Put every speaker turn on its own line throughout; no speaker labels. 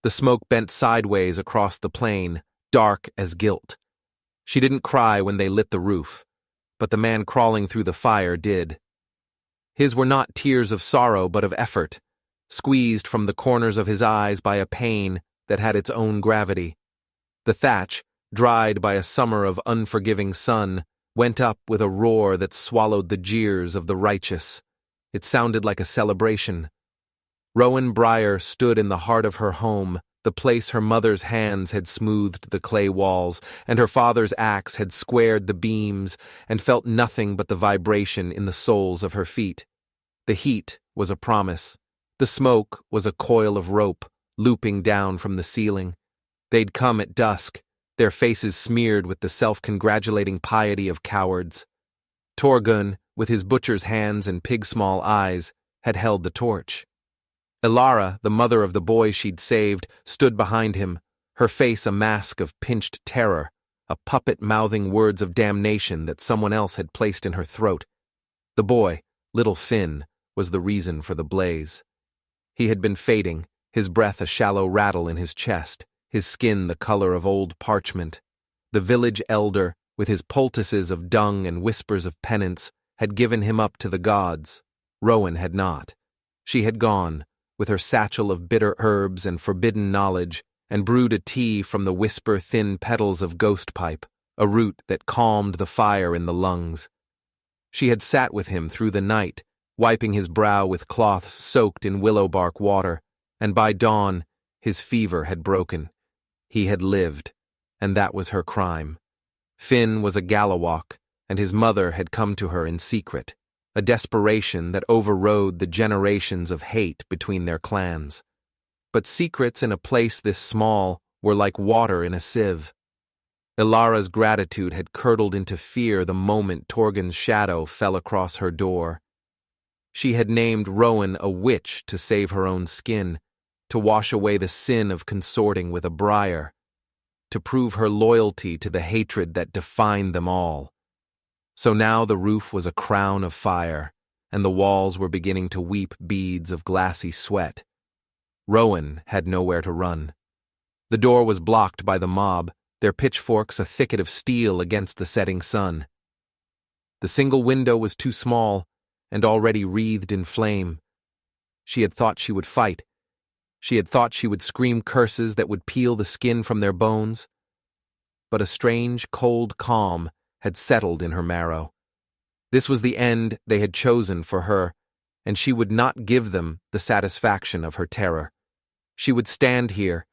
The smoke bent sideways across the plain, dark as guilt. She didn't cry when they lit the roof, but the man crawling through the fire did. His were not tears of sorrow but of effort, squeezed from the corners of his eyes by a pain that had its own gravity. The thatch, dried by a summer of unforgiving sun, went up with a roar that swallowed the jeers of the righteous. It sounded like a celebration. Rowan Breyer stood in the heart of her home, the place her mother's hands had smoothed the clay walls, and her father's axe had squared the beams, and felt nothing but the vibration in the soles of her feet. The heat was a promise. The smoke was a coil of rope, looping down from the ceiling. They'd come at dusk, their faces smeared with the self-congratulating piety of cowards. Torgun, with his butcher's hands and pig-small eyes, had held the torch. Ilara, the mother of the boy she'd saved, stood behind him, her face a mask of pinched terror, a puppet mouthing words of damnation that someone else had placed in her throat. The boy, little Finn, was the reason for the blaze. He had been fading, his breath a shallow rattle in his chest, his skin the color of old parchment. The village elder, with his poultices of dung and whispers of penance, had given him up to the gods. Rowan had not. She had gone, with her satchel of bitter herbs and forbidden knowledge, and brewed a tea from the whisper-thin petals of ghost pipe, a root that calmed the fire in the lungs. She had sat with him through the night, wiping his brow with cloths soaked in willow bark water, and by dawn his fever had broken. He had lived, and that was her crime. Finn was a Gallowalk, and his mother had come to her in secret, a desperation that overrode the generations of hate between their clans. But secrets in a place this small were like water in a sieve. Ilara's gratitude had curdled into fear the moment Torgun's shadow fell across her door. She had named Rowan a witch to save her own skin, to wash away the sin of consorting with a Breyer, to prove her loyalty to the hatred that defined them all. So now the roof was a crown of fire, and the walls were beginning to weep beads of glassy sweat. Rowan had nowhere to run. The door was blocked by the mob, their pitchforks a thicket of steel against the setting sun. The single window was too small, and already wreathed in flame. She had thought she would fight. She had thought she would scream curses that would peel the skin from their bones. But a strange, cold calm had settled in her marrow. This was the end they had chosen for her, and she would not give them the satisfaction of her terror. She would stand here,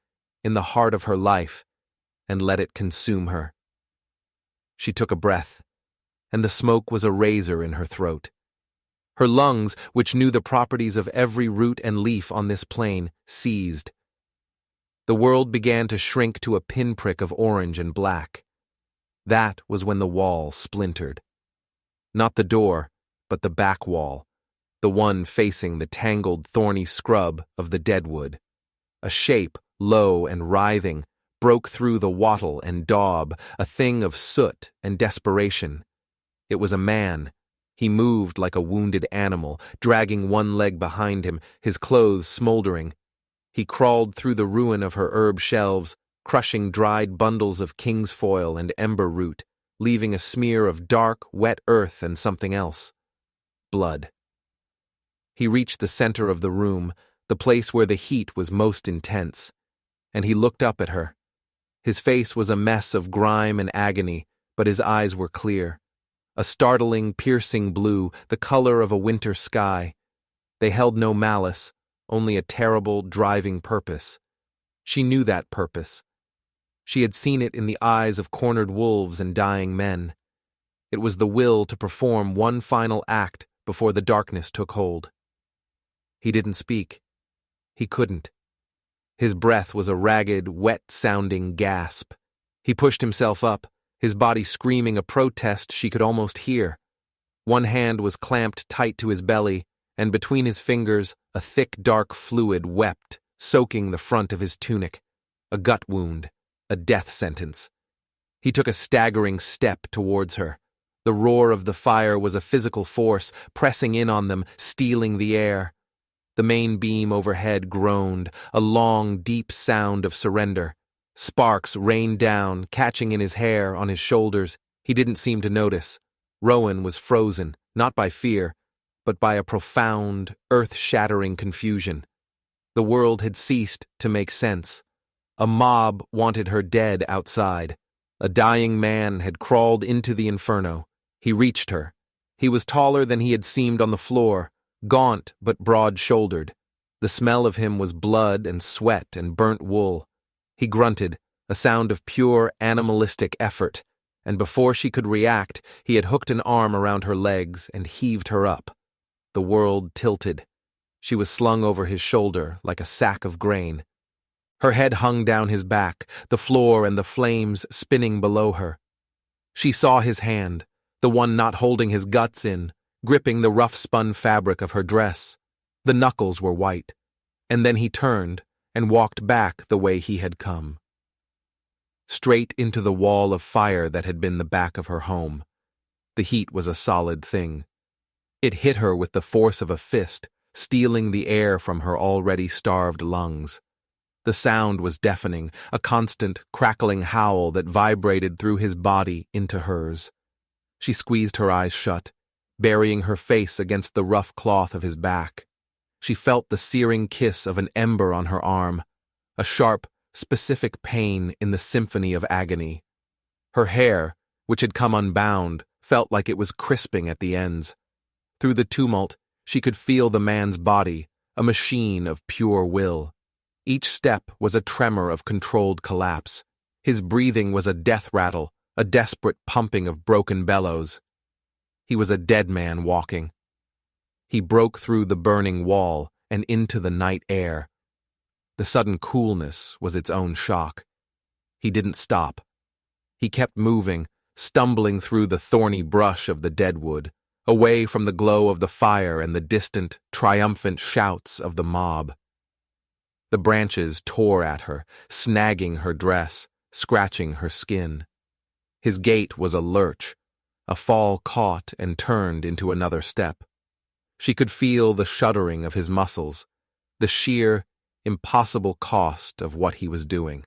in the heart of her life, and let it consume her. She took a breath, and the smoke was a razor in her throat. Her lungs, which knew the properties of every root and leaf on this plain, seized. The world began to shrink to a pinprick of orange and black. That was when the wall splintered. Not the door, but the back wall, the one facing the tangled, thorny scrub of the deadwood. A shape, low and writhing, broke through the wattle and daub, a thing of soot and desperation. It was a man. He moved like a wounded animal, dragging one leg behind him, his clothes smoldering. He crawled through the ruin of her herb shelves, crushing dried bundles of kingsfoil and ember root, leaving a smear of dark, wet earth and something else. Blood. He reached the center of the room, the place where the heat was most intense, and he looked up at her. His face was a mess of grime and agony, but his eyes were clear. A startling, piercing blue, the color of a winter sky. They held no malice, only a terrible, driving purpose. She knew that purpose. She had seen it in the eyes of cornered wolves and dying men. It was the will to perform one final act before the darkness took hold. He didn't speak. He couldn't. His breath was a ragged, wet-sounding gasp. He pushed himself up, his body screaming a protest she could almost hear. One hand was clamped tight to his belly, and between his fingers a thick, dark fluid wept, soaking the front of his tunic. A gut wound, a death sentence. He took a staggering step towards her. The roar of the fire was a physical force, pressing in on them, stealing the air. The main beam overhead groaned, a long, deep sound of surrender. Sparks rained down, catching in his hair, on his shoulders. He didn't seem to notice. Rowan was frozen, not by fear, but by a profound, earth-shattering confusion. The world had ceased to make sense. A mob wanted her dead outside. A dying man had crawled into the inferno. He reached her. He was taller than he had seemed on the floor, gaunt but broad-shouldered. The smell of him was blood and sweat and burnt wool. He grunted, a sound of pure animalistic effort, and before she could react, he had hooked an arm around her legs and heaved her up. The world tilted. She was slung over his shoulder like a sack of grain. Her head hung down his back, the floor and the flames spinning below her. She saw his hand, the one not holding his guts in, gripping the rough-spun fabric of her dress. The knuckles were white. And then he turned and walked back the way he had come. Straight into the wall of fire that had been the back of her home. The heat was a solid thing. It hit her with the force of a fist, stealing the air from her already starved lungs. The sound was deafening, a constant, crackling howl that vibrated through his body into hers. She squeezed her eyes shut, burying her face against the rough cloth of his back. She felt the searing kiss of an ember on her arm, a sharp, specific pain in the symphony of agony. Her hair, which had come unbound, felt like it was crisping at the ends. Through the tumult, she could feel the man's body, a machine of pure will. Each step was a tremor of controlled collapse. His breathing was a death rattle, a desperate pumping of broken bellows. He was a dead man walking. He broke through the burning wall and into the night air. The sudden coolness was its own shock. He didn't stop. He kept moving, stumbling through the thorny brush of the deadwood, away from the glow of the fire and the distant, triumphant shouts of the mob. The branches tore at her, snagging her dress, scratching her skin. His gait was a lurch, a fall caught and turned into another step. She could feel the shuddering of his muscles, the sheer, impossible cost of what he was doing.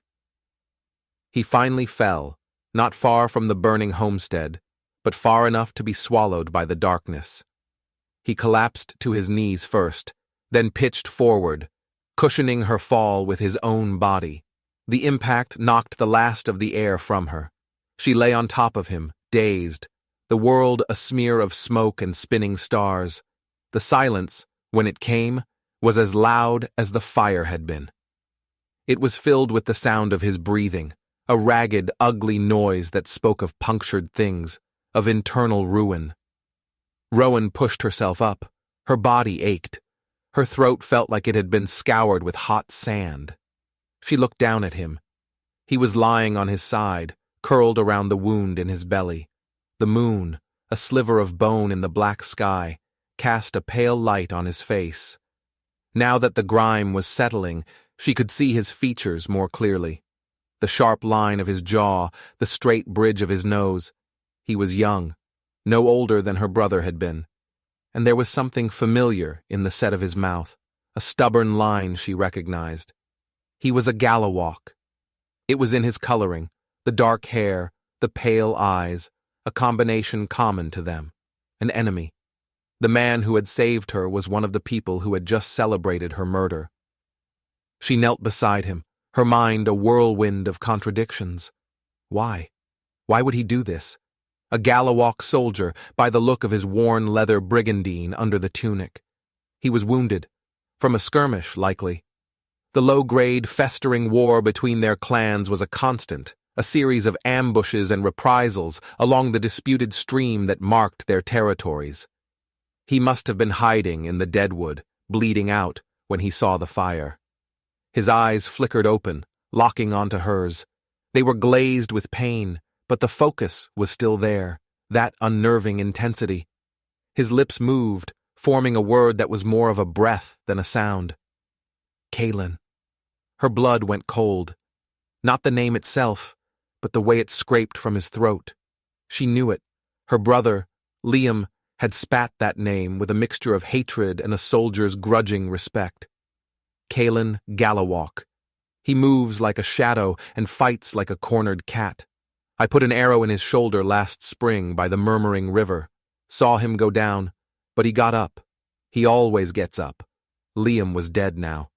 He finally fell, not far from the burning homestead, but far enough to be swallowed by the darkness. He collapsed to his knees first, then pitched forward, cushioning her fall with his own body. The impact knocked the last of the air from her. She lay on top of him, dazed, the world a smear of smoke and spinning stars. The silence, when it came, was as loud as the fire had been. It was filled with the sound of his breathing, a ragged, ugly noise that spoke of punctured things, of internal ruin. Rowan pushed herself up. Her body ached. Her throat felt like it had been scoured with hot sand. She looked down at him. He was lying on his side, curled around the wound in his belly. The moon, a sliver of bone in the black sky, cast a pale light on his face. Now that the grime was settling, she could see his features more clearly. The sharp line of his jaw, the straight bridge of his nose. He was young, no older than her brother had been. And there was something familiar in the set of his mouth, a stubborn line she recognized. He was a Gallowalk. It was in his coloring, the dark hair, the pale eyes, a combination common to them. An enemy. The man who had saved her was one of the people who had just celebrated her murder. She knelt beside him, her mind a whirlwind of contradictions. Why? Why would he do this? A Gallowalk soldier, by the look of his worn leather brigandine under the tunic. He was wounded. From a skirmish, likely. The low-grade, festering war between their clans was a constant, a series of ambushes and reprisals along the disputed stream that marked their territories. He must have been hiding in the deadwood, bleeding out, when he saw the fire. His eyes flickered open, locking onto hers. They were glazed with pain, but the focus was still there, that unnerving intensity. His lips moved, forming a word that was more of a breath than a sound. Kaylin. Her blood went cold. Not the name itself, but the way it scraped from his throat. She knew it. Her brother, Liam, had spat that name with a mixture of hatred and a soldier's grudging respect. Kalen Gallowalk. He moves like a shadow and fights like a cornered cat. I put an arrow in his shoulder last spring by the murmuring river. Saw him go down, but he got up. He always gets up. Liam was dead now.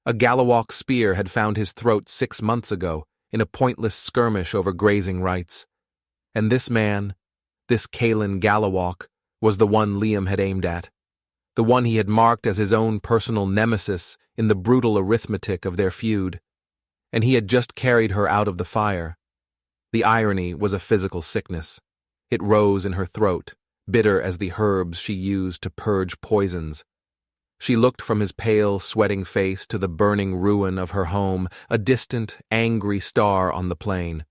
A Gallowalk spear had found his throat 6 months ago in a pointless skirmish over grazing rights. And this man, this Kalen Gallowalk, was the one Liam had aimed at. The one he had marked as his own personal nemesis in the brutal arithmetic of their feud. And he had just carried her out of the fire. The irony was a physical sickness. It rose in her throat, bitter as the herbs she used to purge poisons. She looked from his pale, sweating face to the burning ruin of her home, a distant, angry star on the plain.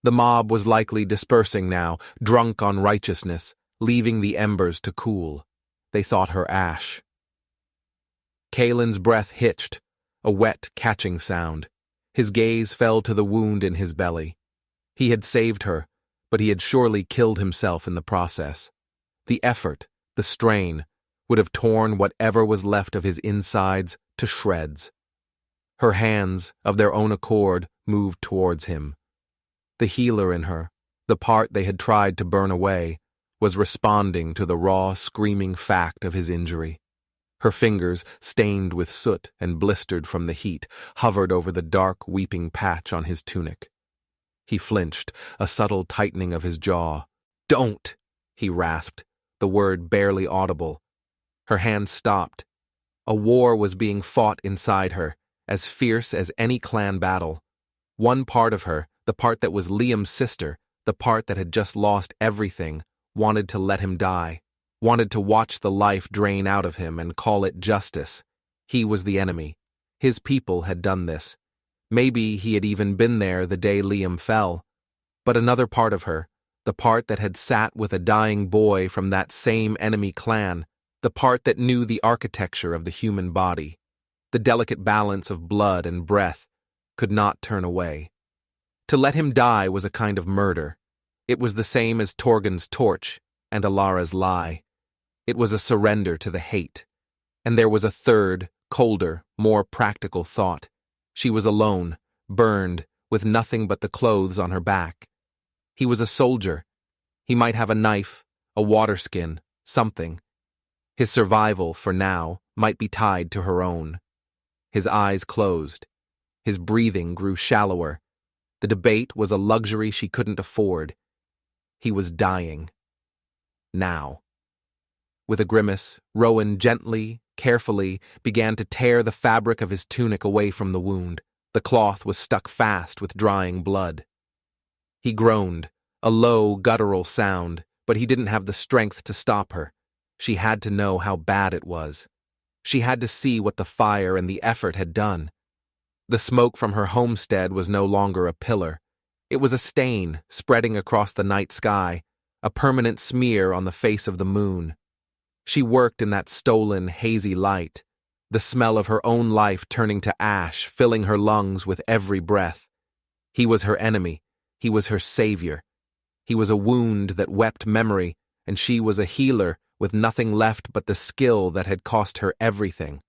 The mob was likely dispersing now, drunk on righteousness, leaving the embers to cool. They thought her ash. Kalen's breath hitched, a wet, catching sound. His gaze fell to the wound in his belly. He had saved her, but he had surely killed himself in the process. The effort, the strain, would have torn whatever was left of his insides to shreds. Her hands, of their own accord, moved towards him. The healer in her, the part they had tried to burn away, was responding to the raw, screaming fact of his injury. Her fingers, stained with soot and blistered from the heat, hovered over the dark, weeping patch on his tunic. He flinched, a subtle tightening of his jaw. "Don't!" he rasped, the word barely audible. Her hand stopped. A war was being fought inside her, as fierce as any clan battle. One part of her, the part that was Liam's sister, the part that had just lost everything, wanted to let him die, wanted to watch the life drain out of him and call it justice. He was the enemy. His people had done this. Maybe he had even been there the day Liam fell. But another part of her, the part that had sat with a dying boy from that same enemy clan, the part that knew the architecture of the human body, the delicate balance of blood and breath, could not turn away. To let him die was a kind of murder. It was the same as Torgon's torch and Alara's lie. It was a surrender to the hate. And there was a third, colder, more practical thought. She was alone, burned, with nothing but the clothes on her back. He was a soldier. He might have a knife, a water skin, something. His survival, for now, might be tied to her own. His eyes closed. His breathing grew shallower. The debate was a luxury she couldn't afford. He was dying. Now. With a grimace, Rowan gently, carefully, began to tear the fabric of his tunic away from the wound. The cloth was stuck fast with drying blood. He groaned, a low, guttural sound, but he didn't have the strength to stop her. She had to know how bad it was. She had to see what the fire and the effort had done. The smoke from her homestead was no longer a pillar. It was a stain spreading across the night sky, a permanent smear on the face of the moon. She worked in that stolen, hazy light, the smell of her own life turning to ash, filling her lungs with every breath. He was her enemy. He was her savior. He was a wound that wept memory, and she was a healer with nothing left but the skill that had cost her everything.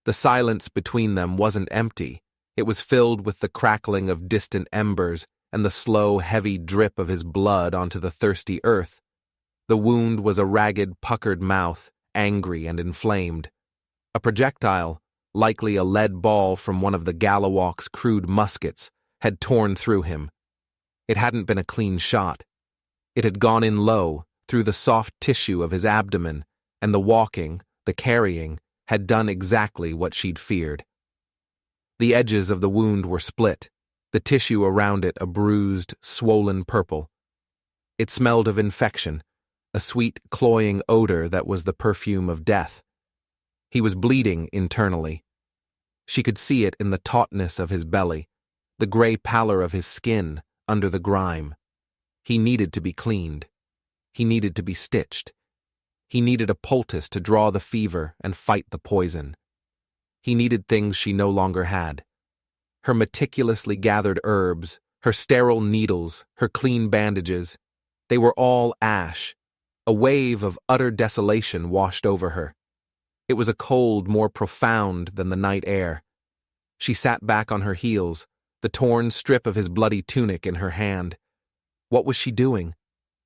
The silence between them wasn't empty. It was filled with the crackling of distant embers and the slow, heavy drip of his blood onto the thirsty earth. The wound was a ragged, puckered mouth, angry and inflamed. A projectile, likely a lead ball from one of the Gallowalk's crude muskets, had torn through him. It hadn't been a clean shot. It had gone in low, through the soft tissue of his abdomen, and the walking, the carrying, had done exactly what she'd feared. The edges of the wound were split, the tissue around it a bruised, swollen purple. It smelled of infection, a sweet, cloying odor that was the perfume of death. He was bleeding internally. She could see it in the tautness of his belly, the gray pallor of his skin under the grime. He needed to be cleaned. He needed to be stitched. He needed a poultice to draw the fever and fight the poison. He needed things she no longer had. Her meticulously gathered herbs, her sterile needles, her clean bandages, they were all ash, A wave of utter desolation washed over her. It was a cold more profound than the night air. She sat back on her heels, the torn strip of his bloody tunic in her hand. What was she doing?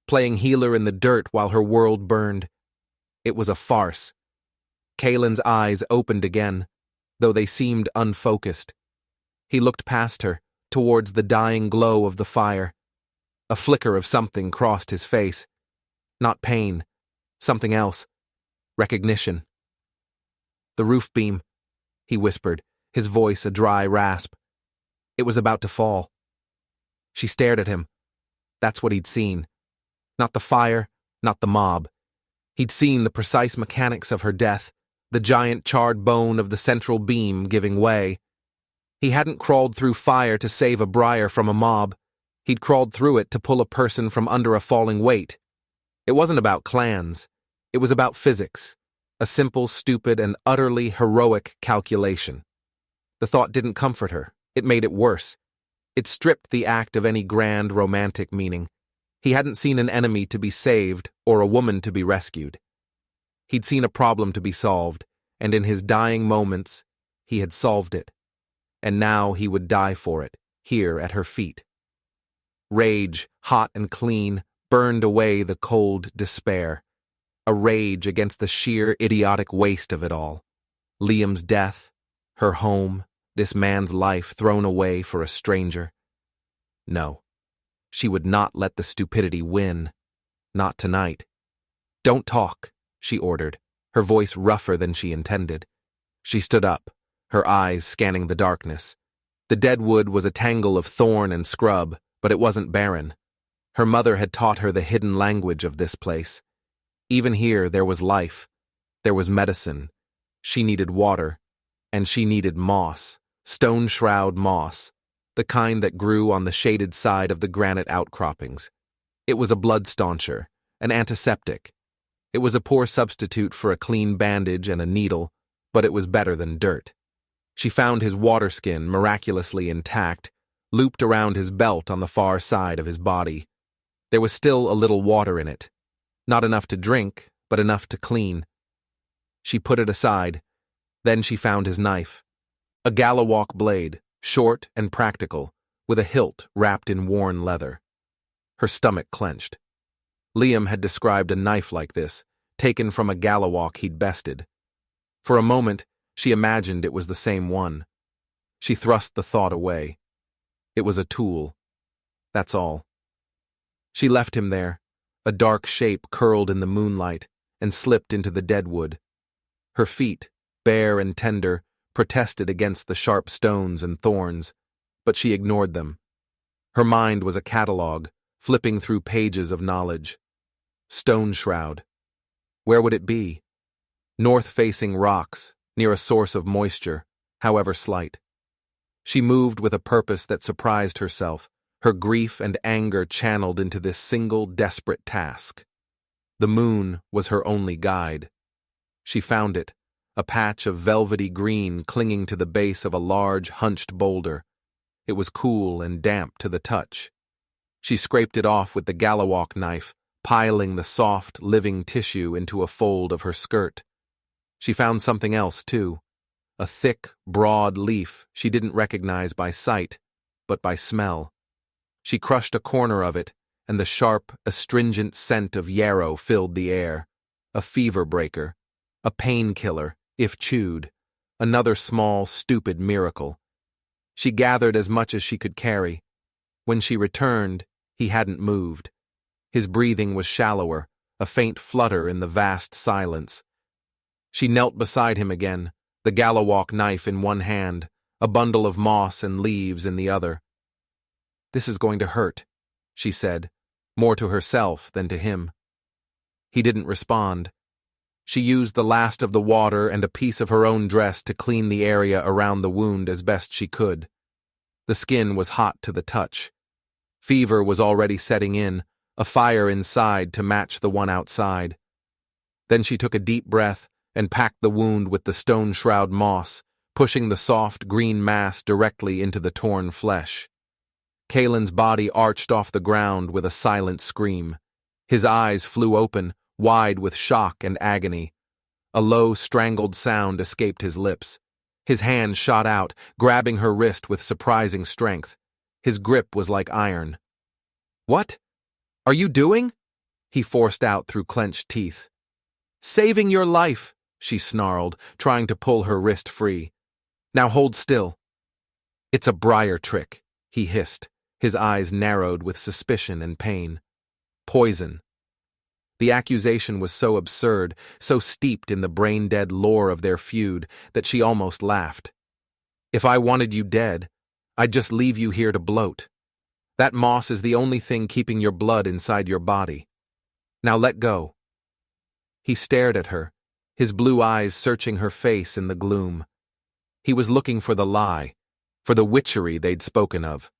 Playing healer in the dirt while her world burned. It was a farce. Kalen's eyes opened again, though they seemed unfocused. He looked past her, towards the dying glow of the fire. A flicker of something crossed his face. Not pain. Something else. Recognition. The roof beam, he whispered, his voice a dry rasp. It was about to fall. She stared at him. That's what he'd seen. Not the fire, not the mob. He'd seen the precise mechanics of her death, the giant charred bone of the central beam giving way. He hadn't crawled through fire to save a briar from a mob. He'd crawled through it to pull a person from under a falling weight. It wasn't about clans. It was about physics. A simple, stupid, and utterly heroic calculation. The thought didn't comfort her. It made it worse. It stripped the act of any grand romantic meaning. He hadn't seen an enemy to be saved or a woman to be rescued. He'd seen a problem to be solved, and in his dying moments, he had solved it. And now he would die for it, here at her feet. Rage, hot and clean, burned away the cold despair. A rage against the sheer idiotic waste of it all. Liam's death, her home, this man's life thrown away for a stranger. No, she would not let the stupidity win. Not tonight. Don't talk, she ordered, her voice rougher than she intended. She stood up, her eyes scanning the darkness. The dead wood was a tangle of thorn and scrub, but it wasn't barren. Her mother had taught her the hidden language of this place. Even here there was life. There was medicine. She needed water. And she needed moss, stone shroud moss, the kind that grew on the shaded side of the granite outcroppings. It was a blood stauncher, an antiseptic. It was a poor substitute for a clean bandage and a needle, but it was better than dirt. She found his water skin miraculously intact, looped around his belt on the far side of his body. There was still a little water in it. Not enough to drink, but enough to clean. She put it aside. Then she found his knife. A Gallowalk blade, short and practical, with a hilt wrapped in worn leather. Her stomach clenched. Liam had described a knife like this, taken from a Gallowalk he'd bested. For a moment, she imagined it was the same one. She thrust the thought away. It was a tool. That's all. She left him there, a dark shape curled in the moonlight, and slipped into the deadwood. Her feet, bare and tender, protested against the sharp stones and thorns, but she ignored them. Her mind was a catalogue, flipping through pages of knowledge. Stone shroud. Where would it be? North-facing rocks, near a source of moisture, however slight. She moved with a purpose that surprised herself, her grief and anger channeled into this single desperate task. The moon was her only guide. She found it, a patch of velvety green clinging to the base of a large, hunched boulder. It was cool and damp to the touch. She scraped it off with the Gallowalk knife, piling the soft, living tissue into a fold of her skirt. She found something else, too. A thick, broad leaf she didn't recognize by sight, but by smell. She crushed a corner of it, and the sharp, astringent scent of yarrow filled the air. A fever breaker. A painkiller, if chewed. Another small, stupid miracle. She gathered as much as she could carry. When she returned, he hadn't moved. His breathing was shallower, a faint flutter in the vast silence. She knelt beside him again, the Gallowalk knife in one hand, a bundle of moss and leaves in the other. "This is going to hurt," she said, more to herself than to him. He didn't respond. She used the last of the water and a piece of her own dress to clean the area around the wound as best she could. The skin was hot to the touch. Fever was already setting in, a fire inside to match the one outside. Then she took a deep breath and packed the wound with the stone shroud moss, pushing the soft green mass directly into the torn flesh. Kalen's body arched off the ground with a silent scream. His eyes flew open, wide with shock and agony. A low, strangled sound escaped his lips. His hand shot out, grabbing her wrist with surprising strength. His grip was like iron. "What are you doing?" he forced out through clenched teeth. "Saving your life," she snarled, trying to pull her wrist free. "Now hold still." "It's a briar trick," he hissed, his eyes narrowed with suspicion and pain. "Poison." The accusation was so absurd, so steeped in the brain-dead lore of their feud, that she almost laughed. "If I wanted you dead, I'd just leave you here to bloat. That moss is the only thing keeping your blood inside your body. Now let go." He stared at her, his blue eyes searching her face in the gloom. He was looking for the lie, for the witchery they'd spoken of.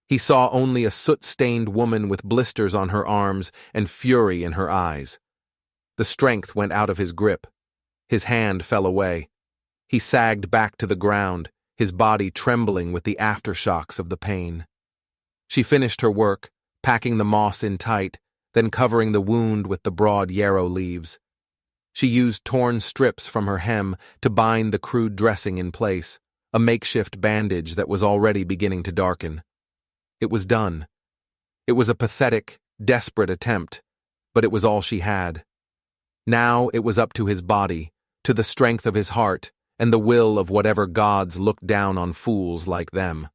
He saw only a soot-stained woman with blisters on her arms and fury in her eyes. The strength went out of his grip. His hand fell away. He sagged back to the ground, his body trembling with the aftershocks of the pain. She finished her work, packing the moss in tight, then covering the wound with the broad yarrow leaves. She used torn strips from her hem to bind the crude dressing in place, a makeshift bandage that was already beginning to darken. It was done. It was a pathetic, desperate attempt, but it was all she had. Now it was up to his body, to the strength of his heart, and the will of whatever gods looked down on fools like them.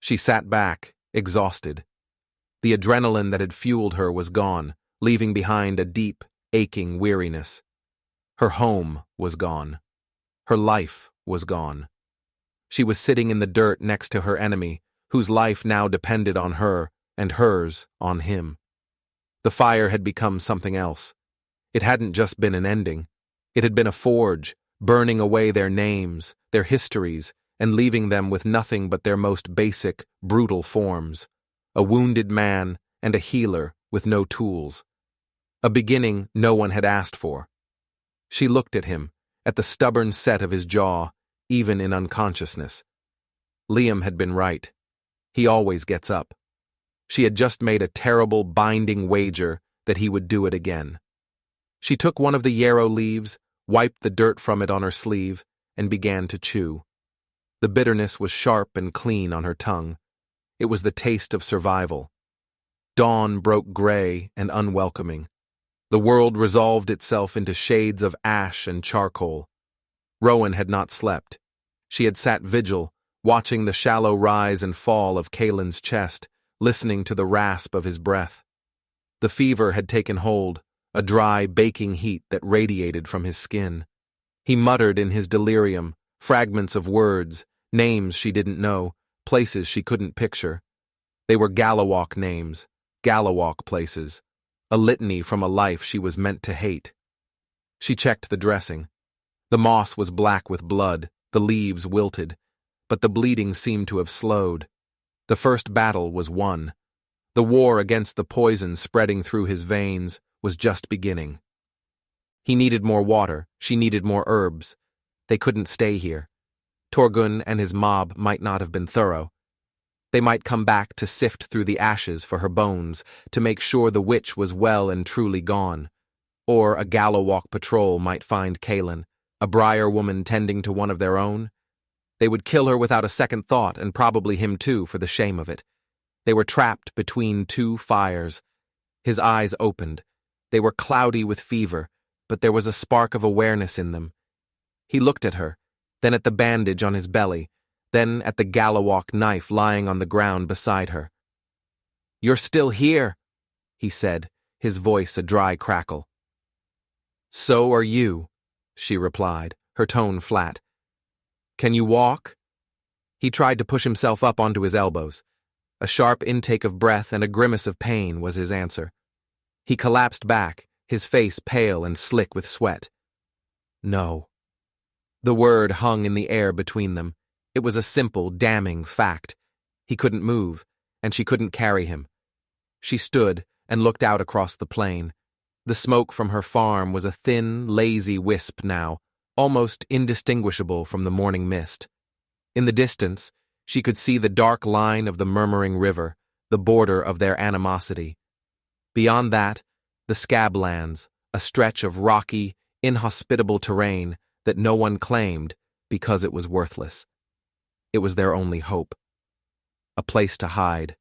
She sat back, exhausted. The adrenaline that had fueled her was gone, leaving behind a deep, aching weariness. Her home was gone. Her life was gone. She was sitting in the dirt next to her enemy, whose life now depended on her, and hers on him. The fire had become something else. It hadn't just been an ending. It had been a forge, burning away their names, their histories, and leaving them with nothing but their most basic, brutal forms. A wounded man and a healer with no tools. A beginning no one had asked for. She looked at him, at the stubborn set of his jaw, even in unconsciousness. Liam had been right. He always gets up. She had just made a terrible, binding wager that he would do it again. She took one of the yarrow leaves, wiped the dirt from it on her sleeve, and began to chew. The bitterness was sharp and clean on her tongue. It was the taste of survival. Dawn broke gray and unwelcoming. The world resolved itself into shades of ash and charcoal. Rowan had not slept. She had sat vigil, watching the shallow rise and fall of Kaelin's chest, listening to the rasp of his breath. The fever had taken hold, a dry, baking heat that radiated from his skin. He muttered in his delirium, fragments of words, names she didn't know, places she couldn't picture. They were Gallowalk names, Gallowalk places, a litany from a life she was meant to hate. She checked the dressing. The moss was black with blood, the leaves wilted, but the bleeding seemed to have slowed. The first battle was won. The war against the poison spreading through his veins was just beginning. He needed more water, she needed more herbs. They couldn't stay here. Torgun and his mob might not have been thorough. They might come back to sift through the ashes for her bones, to make sure the witch was well and truly gone. Or a Gallowalk patrol might find Kaelin, a briar woman tending to one of their own. They would kill her without a second thought, and probably him too, for the shame of it. They were trapped between two fires. His eyes opened. They were cloudy with fever, but there was a spark of awareness in them. He looked at her, then at the bandage on his belly, then at the Gallowalk knife lying on the ground beside her. "You're still here," he said, his voice a dry crackle. "So are you," she replied, her tone flat. "Can you walk?" He tried to push himself up onto his elbows. A sharp intake of breath and a grimace of pain was his answer. He collapsed back, his face pale and slick with sweat. "No." The word hung in the air between them. It was a simple, damning fact. He couldn't move, and she couldn't carry him. She stood and looked out across the plain. The smoke from her farm was a thin, lazy wisp now, almost indistinguishable from the morning mist. In the distance, she could see the dark line of the murmuring river, the border of their animosity. Beyond that, The Scablands, a stretch of rocky, inhospitable terrain that no one claimed because it was worthless. It was their only hope. A place to hide.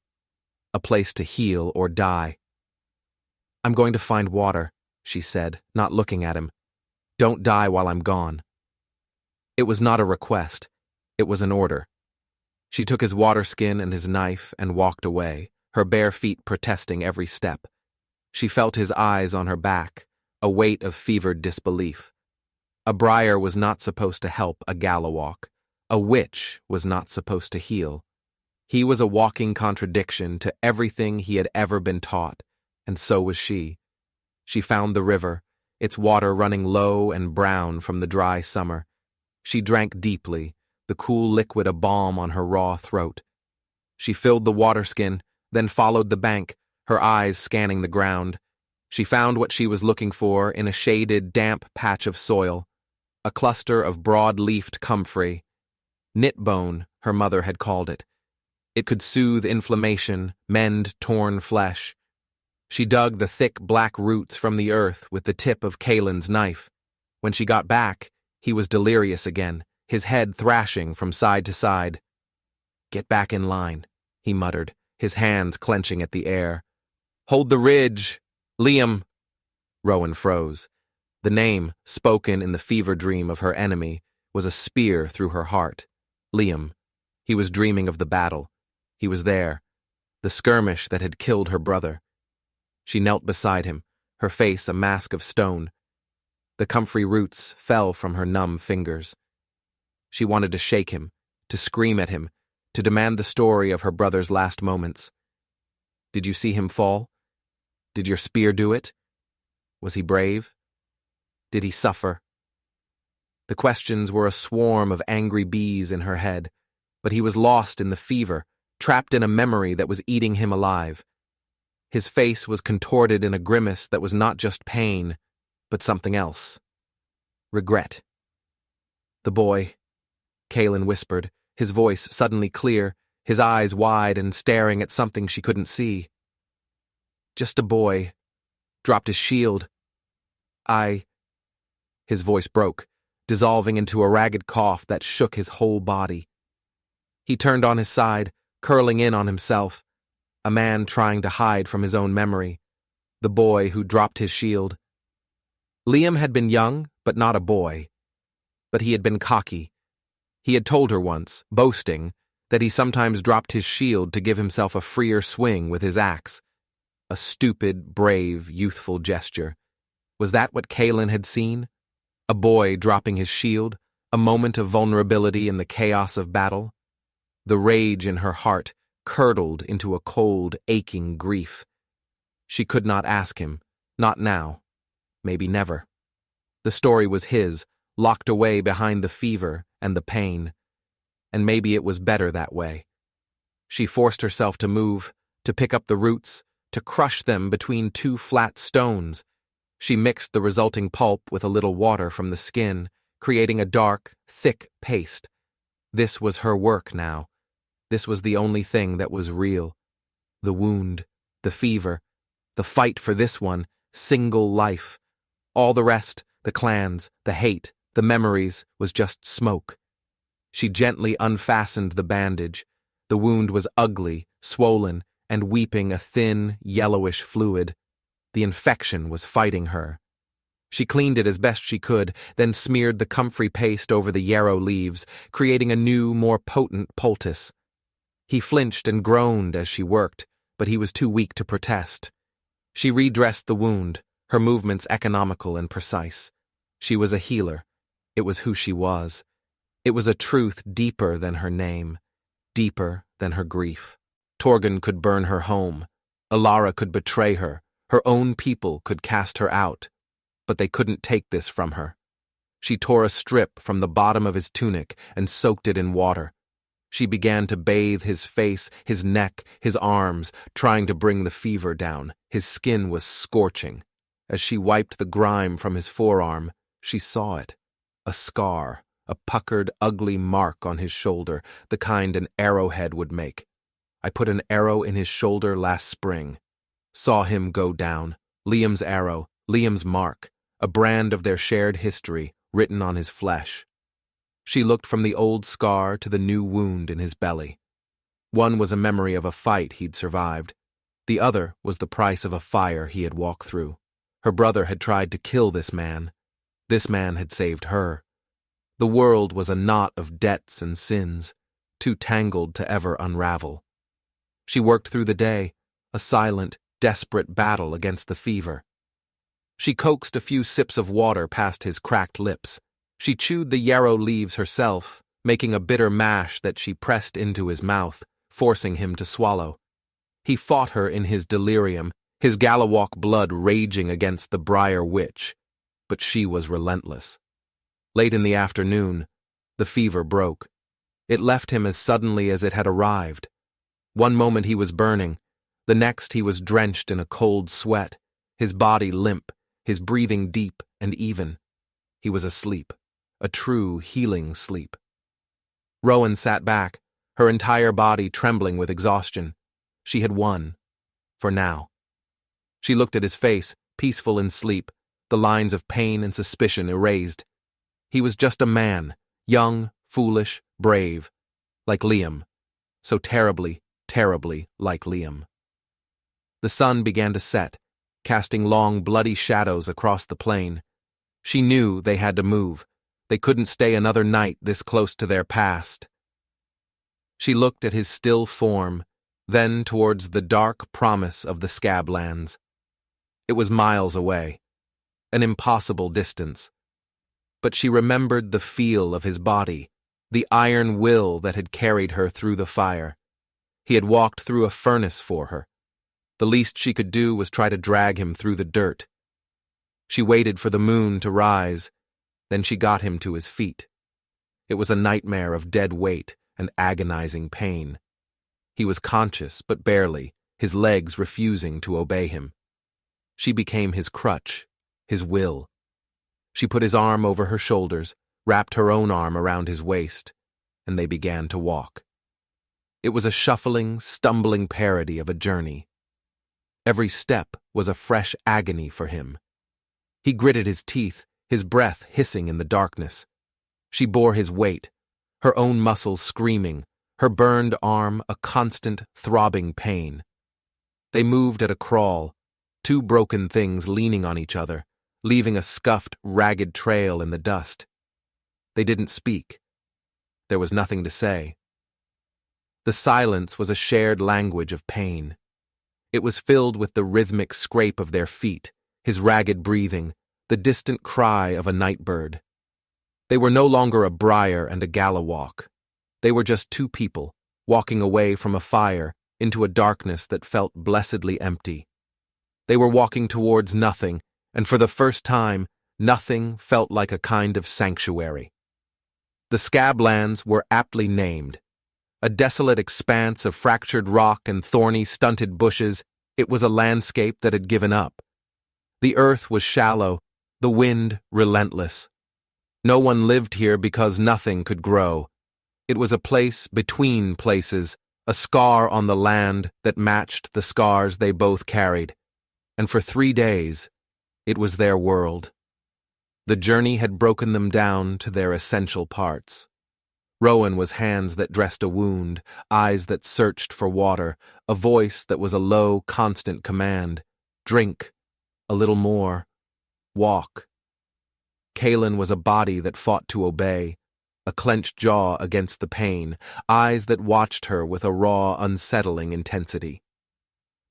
A place to heal or die. "I'm going to find water," she said, not looking at him. "Don't die while I'm gone." It was not a request. It was an order. She took his water skin and his knife and walked away, her bare feet protesting every step. She felt his eyes on her back, a weight of fevered disbelief. A briar was not supposed to help a gallowalk. A witch was not supposed to heal. He was a walking contradiction to everything he had ever been taught, and so was she. She found the river, its water running low and brown from the dry summer. She drank deeply, the cool liquid a balm on her raw throat. She filled the water skin, then followed the bank, her eyes scanning the ground. She found what she was looking for in a shaded, damp patch of soil, a cluster of broad-leafed comfrey. Knitbone, her mother had called it. It could soothe inflammation, mend torn flesh. She dug the thick black roots from the earth with the tip of Kalen's knife. When she got back, he was delirious again, his head thrashing from side to side. "Get back in line," he muttered, his hands clenching at the air. "Hold the ridge, Liam." Rowan froze. The name, spoken in the fever dream of her enemy, was a spear through her heart. Liam. He was dreaming of the battle. He was there. The skirmish that had killed her brother. She knelt beside him, her face a mask of stone. The comfrey roots fell from her numb fingers. She wanted to shake him, to scream at him, to demand the story of her brother's last moments. "Did you see him fall? Did your spear do it? Was he brave? Did he suffer?" The questions were a swarm of angry bees in her head, but he was lost in the fever, trapped in a memory that was eating him alive. His face was contorted in a grimace that was not just pain, but something else. Regret. "The boy," Kalen whispered, his voice suddenly clear, his eyes wide and staring at something she couldn't see. "Just a boy. Dropped his shield. His voice broke, dissolving into a ragged cough that shook his whole body. He turned on his side, curling in on himself, a man trying to hide from his own memory, the boy who dropped his shield. Liam had been young, but not a boy. But he had been cocky. He had told her once, boasting, that he sometimes dropped his shield to give himself a freer swing with his axe. A stupid, brave, youthful gesture. Was that what Kalen had seen? A boy dropping his shield, a moment of vulnerability in the chaos of battle? The rage in her heart curdled into a cold, aching grief. She could not ask him, not now, maybe never. The story was his, locked away behind the fever and the pain. And maybe it was better that way. She forced herself to move, to pick up the roots, to crush them between two flat stones. She mixed the resulting pulp with a little water from the skin, creating a dark, thick paste. This was her work now. This was the only thing that was real. The wound, the fever, the fight for this one, single life. All the rest, the clans, the hate, the memories, was just smoke. She gently unfastened the bandage. The wound was ugly, swollen, and weeping a thin, yellowish fluid. The infection was fighting her. She cleaned it as best she could, then smeared the comfrey paste over the yarrow leaves, creating a new, more potent poultice. He flinched and groaned as she worked, but he was too weak to protest. She redressed the wound, her movements economical and precise. She was a healer. It was who she was. It was a truth deeper than her name, deeper than her grief. Torgan could burn her home. Alara could betray her. Her own people could cast her out. But they couldn't take this from her. She tore a strip from the bottom of his tunic and soaked it in water. She began to bathe his face, his neck, his arms, trying to bring the fever down. His skin was scorching. As she wiped the grime from his forearm, she saw it. A scar, a puckered, ugly mark on his shoulder, the kind an arrowhead would make. I put an arrow in his shoulder last spring. Saw him go down. Liam's arrow, Liam's mark, a brand of their shared history written on his flesh. She looked from the old scar to the new wound in his belly. One was a memory of a fight he'd survived. The other was the price of a fire he had walked through. Her brother had tried to kill this man. This man had saved her. The world was a knot of debts and sins, too tangled to ever unravel. She worked through the day, a silent, desperate battle against the fever. She coaxed a few sips of water past his cracked lips. She chewed the yarrow leaves herself, making a bitter mash that she pressed into his mouth, forcing him to swallow. He fought her in his delirium, his Gallowalk blood raging against the Briar Witch, but she was relentless. Late in the afternoon, the fever broke. It left him as suddenly as it had arrived. One moment he was burning, the next he was drenched in a cold sweat, his body limp, his breathing deep and even. He was asleep, a true healing sleep. Rowan sat back, her entire body trembling with exhaustion. She had won. For now. She looked at his face, peaceful in sleep, the lines of pain and suspicion erased. He was just a man, young, foolish, brave, like Liam. So terribly, terribly like Liam. The sun began to set, casting long, bloody shadows across the plain. She knew they had to move. They couldn't stay another night this close to their past. She looked at his still form, then towards the dark promise of the Scablands. It was miles away, an impossible distance. But she remembered the feel of his body, the iron will that had carried her through the fire. He had walked through a furnace for her. The least she could do was try to drag him through the dirt. She waited for the moon to rise, then she got him to his feet. It was a nightmare of dead weight and agonizing pain. He was conscious, but barely, his legs refusing to obey him. She became his crutch, his will. She put his arm over her shoulders, wrapped her own arm around his waist, and they began to walk. It was a shuffling, stumbling parody of a journey. Every step was a fresh agony for him. He gritted his teeth, his breath hissing in the darkness. She bore his weight, her own muscles screaming, her burned arm a constant, throbbing pain. They moved at a crawl, two broken things leaning on each other, leaving a scuffed, ragged trail in the dust. They didn't speak. There was nothing to say. The silence was a shared language of pain. It was filled with the rhythmic scrape of their feet, his ragged breathing, the distant cry of a night bird. They were no longer a Briar and a Gallowalk. They were just two people, walking away from a fire into a darkness that felt blessedly empty. They were walking towards nothing, and for the first time, nothing felt like a kind of sanctuary. The Scablands were aptly named. A desolate expanse of fractured rock and thorny, stunted bushes, it was a landscape that had given up. The earth was shallow, the wind relentless. No one lived here because nothing could grow. It was a place between places, a scar on the land that matched the scars they both carried. And for 3 days, it was their world. The journey had broken them down to their essential parts. Rowan was hands that dressed a wound, eyes that searched for water, a voice that was a low, constant command. Drink. A little more. Walk. Kaelin was a body that fought to obey, a clenched jaw against the pain, eyes that watched her with a raw, unsettling intensity.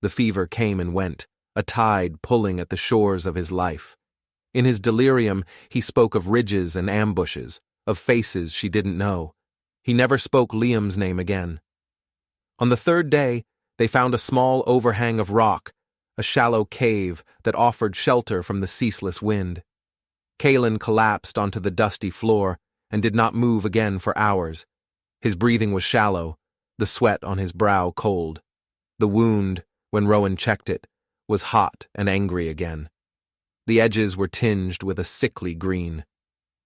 The fever came and went, a tide pulling at the shores of his life. In his delirium, he spoke of ridges and ambushes, of faces she didn't know. He never spoke Liam's name again. On the 3rd day, they found a small overhang of rock, a shallow cave that offered shelter from the ceaseless wind. Kaelin collapsed onto the dusty floor and did not move again for hours. His breathing was shallow, the sweat on his brow cold. The wound, when Rowan checked it, was hot and angry again. The edges were tinged with a sickly green.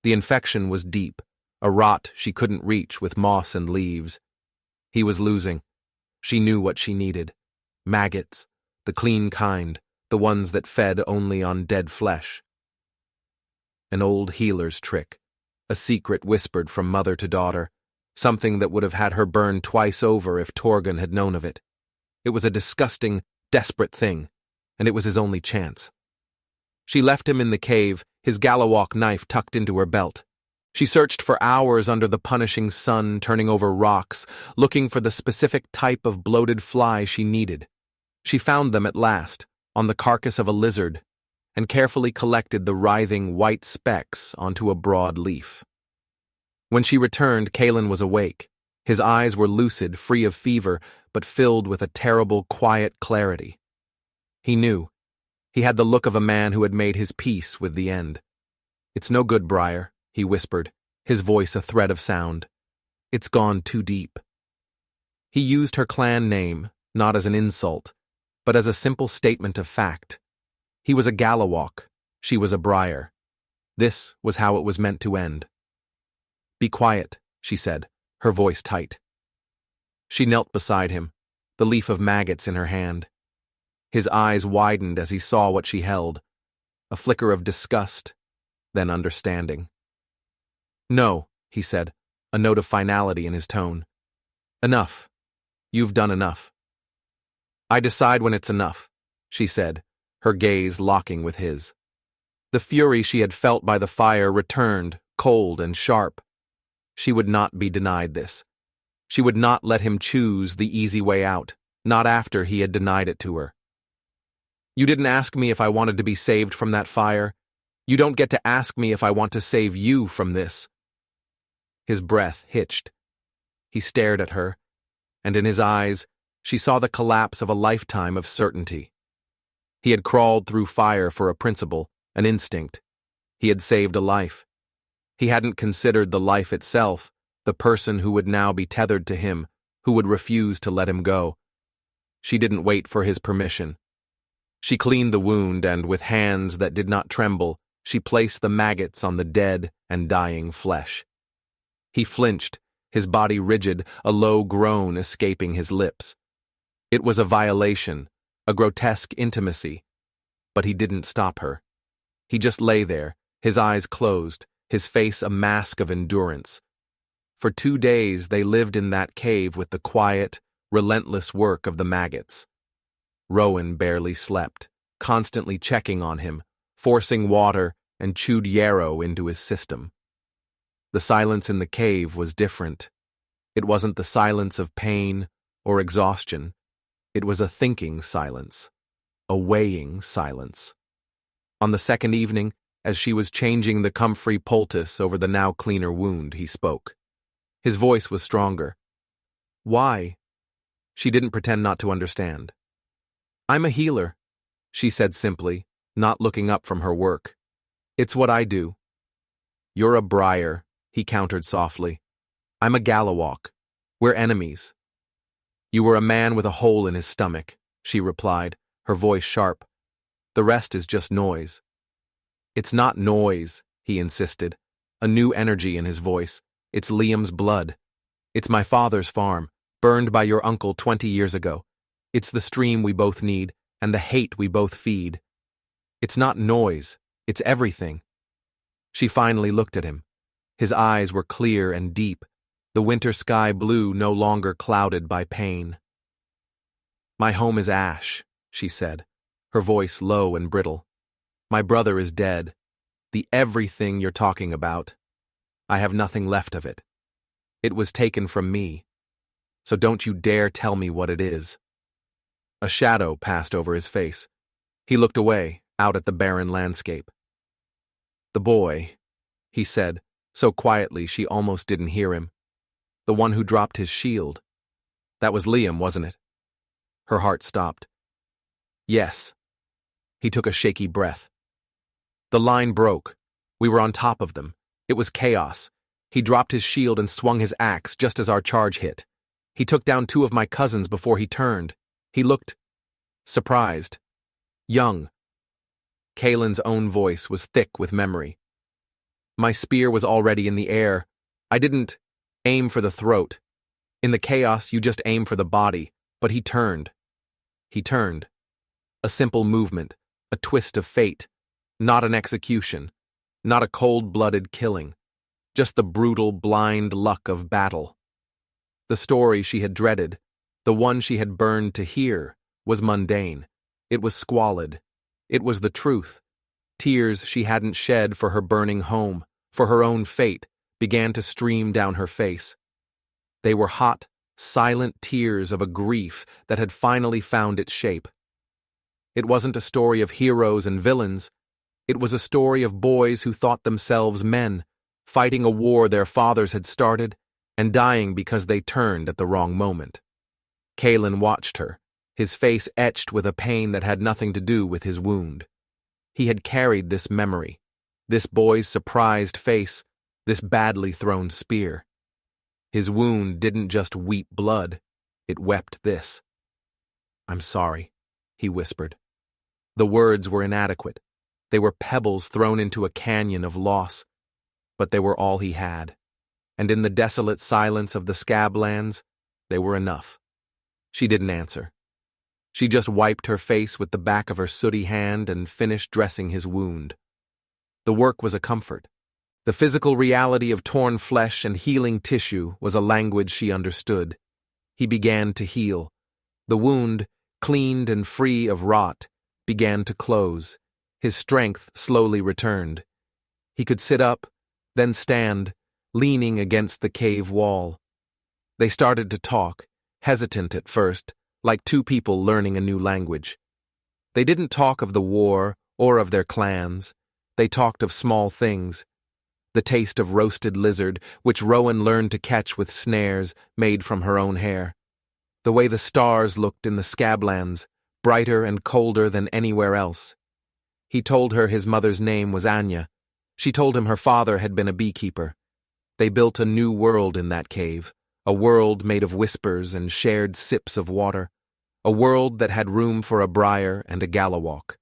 The infection was deep, a rot she couldn't reach with moss and leaves. He was losing. She knew what she needed. Maggots, the clean kind, the ones that fed only on dead flesh. An old healer's trick, a secret whispered from mother to daughter, something that would have had her burned twice over if Torgun had known of it. It was a disgusting, desperate thing, and it was his only chance. She left him in the cave, his Galawalk knife tucked into her belt. She searched for hours under the punishing sun, turning over rocks, looking for the specific type of bloated fly she needed. She found them at last, on the carcass of a lizard, and carefully collected the writhing white specks onto a broad leaf. When she returned, Kalen was awake. His eyes were lucid, free of fever, but filled with a terrible, quiet clarity. He knew. He had the look of a man who had made his peace with the end. "It's no good, Briar," he whispered, his voice a thread of sound. "It's gone too deep." He used her clan name, not as an insult, but as a simple statement of fact. He was a Galawalk, she was a Briar. This was how it was meant to end. "Be quiet," she said, her voice tight. She knelt beside him, the leaf of maggots in her hand. His eyes widened as he saw what she held, a flicker of disgust, then understanding. "No," he said, a note of finality in his tone. "Enough. You've done enough." "I decide when it's enough," she said, her gaze locking with his. The fury she had felt by the fire returned, cold and sharp. She would not be denied this. She would not let him choose the easy way out, not after he had denied it to her. "You didn't ask me if I wanted to be saved from that fire. You don't get to ask me if I want to save you from this." His breath hitched. He stared at her, and in his eyes, she saw the collapse of a lifetime of certainty. He had crawled through fire for a principle, an instinct. He had saved a life. He hadn't considered the life itself, the person who would now be tethered to him, who would refuse to let him go. She didn't wait for his permission. She cleaned the wound and, with hands that did not tremble, she placed the maggots on the dead and dying flesh. He flinched, his body rigid, a low groan escaping his lips. It was a violation, a grotesque intimacy, but he didn't stop her. He just lay there, his eyes closed, his face a mask of endurance. For 2 days they lived in that cave with the quiet, relentless work of the maggots. Rowan barely slept, constantly checking on him, forcing water and chewed yarrow into his system. The silence in the cave was different. It wasn't the silence of pain or exhaustion. It was a thinking silence, a weighing silence. On the second evening, as she was changing the comfrey poultice over the now cleaner wound, he spoke. His voice was stronger. "Why?" She didn't pretend not to understand. "I'm a healer," she said simply, not looking up from her work. "It's what I do." "You're a Briar," he countered softly. "I'm a Galawalk. We're enemies." "You were a man with a hole in his stomach," she replied, her voice sharp. "The rest is just noise." "It's not noise," he insisted, a new energy in his voice. "It's Liam's blood. It's my father's farm, burned by your uncle 20 years ago. It's the stream we both need, and the hate we both feed. It's not noise, it's everything." She finally looked at him. His eyes were clear and deep, the winter sky blue no longer clouded by pain. "My home is ash," she said, her voice low and brittle. "My brother is dead. The everything you're talking about. I have nothing left of it. It was taken from me. So don't you dare tell me what it is." A shadow passed over his face. He looked away, out at the barren landscape. "The boy," he said, so quietly she almost didn't hear him. "The one who dropped his shield. That was Liam, wasn't it?" Her heart stopped. "Yes." He took a shaky breath. "The line broke. We were on top of them. It was chaos. He dropped his shield and swung his axe just as our charge hit. He took down 2 of my cousins before he turned. He looked surprised. Young." Kalen's own voice was thick with memory. "My spear was already in the air. I didn't aim for the throat. In the chaos, you just aim for the body, but he turned. He turned. A simple movement, a twist of fate, not an execution, not a cold-blooded killing, just the brutal, blind luck of battle. The story she had dreaded, the one she had burned to hear, was mundane. It was squalid. It was the truth. Tears she hadn't shed for her burning home, for her own fate, began to stream down her face. They were hot, silent tears of a grief that had finally found its shape. It wasn't a story of heroes and villains. It was a story of boys who thought themselves men, fighting a war their fathers had started, and dying because they turned at the wrong moment. Kalen watched her, his face etched with a pain that had nothing to do with his wound. He had carried this memory, this boy's surprised face, this badly thrown spear. His wound didn't just weep blood, it wept this. "I'm sorry," he whispered. The words were inadequate. They were pebbles thrown into a canyon of loss, but they were all he had. And in the desolate silence of the Scablands, they were enough. She didn't answer. She just wiped her face with the back of her sooty hand and finished dressing his wound. The work was a comfort. The physical reality of torn flesh and healing tissue was a language she understood. He began to heal. The wound, cleaned and free of rot, began to close. His strength slowly returned. He could sit up, then stand, leaning against the cave wall. They started to talk, hesitant at first, like two people learning a new language. They didn't talk of the war or of their clans. They talked of small things. The taste of roasted lizard, which Rowan learned to catch with snares made from her own hair. The way the stars looked in the Scablands, brighter and colder than anywhere else. He told her his mother's name was Anya. She told him her father had been a beekeeper. They built a new world in that cave, a world made of whispers and shared sips of water, a world that had room for a briar and a gallowalk.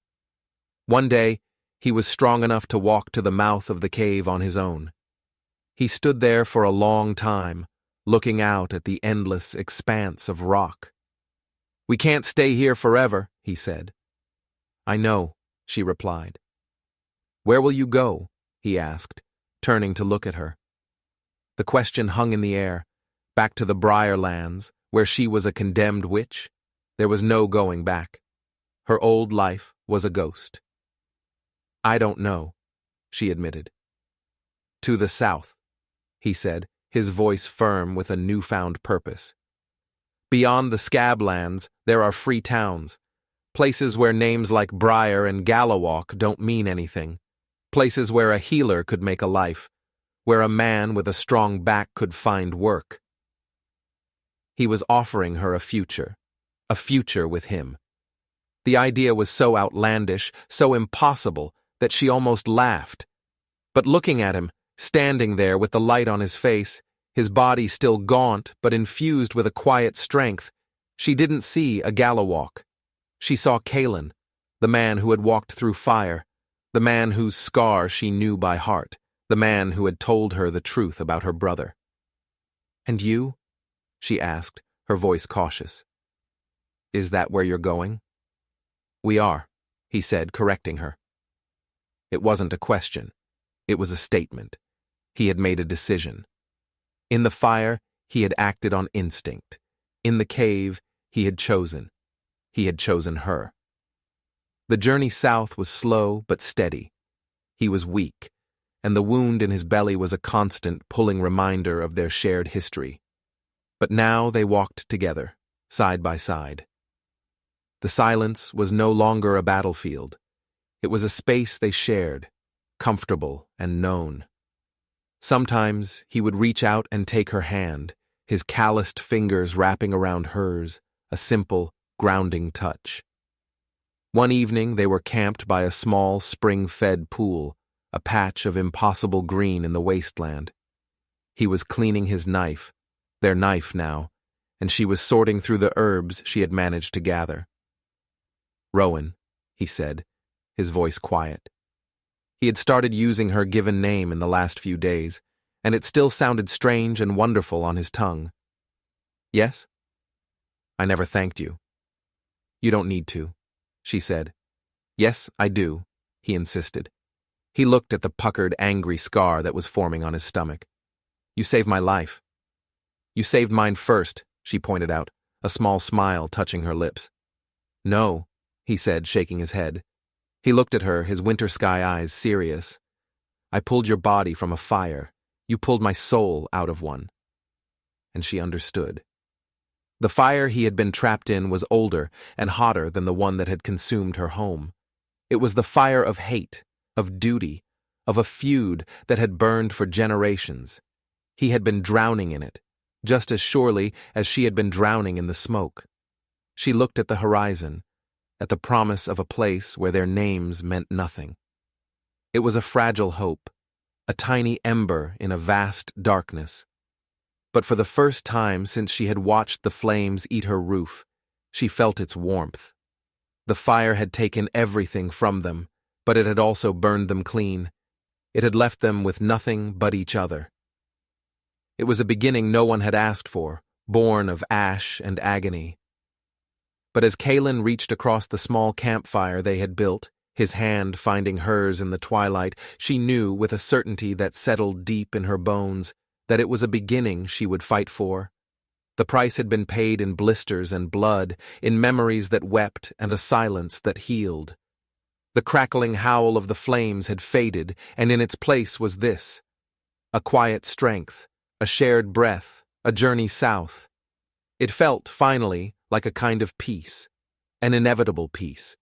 One day, he was strong enough to walk to the mouth of the cave on his own. He stood there for a long time, looking out at the endless expanse of rock. "We can't stay here forever," he said. "I know," she replied. "Where will you go?" he asked, turning to look at her. The question hung in the air. Back to the Briarlands, where she was a condemned witch? There was no going back. Her old life was a ghost. "I don't know," she admitted. "To the south," he said, his voice firm with a newfound purpose. "Beyond the Scablands, there are free towns, places where names like Briar and Gallowalk don't mean anything, places where a healer could make a life, where a man with a strong back could find work." He was offering her a future with him. The idea was so outlandish, so impossible, that she almost laughed. But looking at him, standing there with the light on his face, his body still gaunt but infused with a quiet strength, she didn't see a Gallowalk. She saw Kalen, the man who had walked through fire, the man whose scar she knew by heart, the man who had told her the truth about her brother. "And you?" she asked, her voice cautious. "Is that where you're going?" "We are," he said, correcting her. It wasn't a question. It was a statement. He had made a decision. In the fire, he had acted on instinct. In the cave, he had chosen. He had chosen her. The journey south was slow but steady. He was weak, and the wound in his belly was a constant pulling reminder of their shared history. But now they walked together, side by side. The silence was no longer a battlefield. It was a space they shared, comfortable and known. Sometimes he would reach out and take her hand, his calloused fingers wrapping around hers, a simple, grounding touch. One evening they were camped by a small, spring-fed pool, a patch of impossible green in the wasteland. He was cleaning his knife, their knife now, and she was sorting through the herbs she had managed to gather. "Rowan," he said, his voice quiet. He had started using her given name in the last few days, and it still sounded strange and wonderful on his tongue. "Yes?" "I never thanked you." "You don't need to." she said. Yes, I do, he insisted. He looked at the puckered, angry scar that was forming on his stomach. You saved my life. You saved mine first, she pointed out, a small smile touching her lips. No, he said, shaking his head. He looked at her, his winter sky eyes serious. I pulled your body from a fire. You pulled my soul out of one. And she understood. The fire he had been trapped in was older and hotter than the one that had consumed her home. It was the fire of hate, of duty, of a feud that had burned for generations. He had been drowning in it, just as surely as she had been drowning in the smoke. She looked at the horizon, at the promise of a place where their names meant nothing. It was a fragile hope, a tiny ember in a vast darkness. But for the first time since she had watched the flames eat her roof, she felt its warmth. The fire had taken everything from them, but it had also burned them clean. It had left them with nothing but each other. It was a beginning no one had asked for, born of ash and agony. But as Kalen reached across the small campfire they had built, his hand finding hers in the twilight, she knew with a certainty that settled deep in her bones that it was a beginning she would fight for. The price had been paid in blisters and blood, in memories that wept and a silence that healed. The crackling howl of the flames had faded, and in its place was this: a quiet strength, a shared breath, a journey south. It felt, finally, like a kind of peace, an inevitable peace,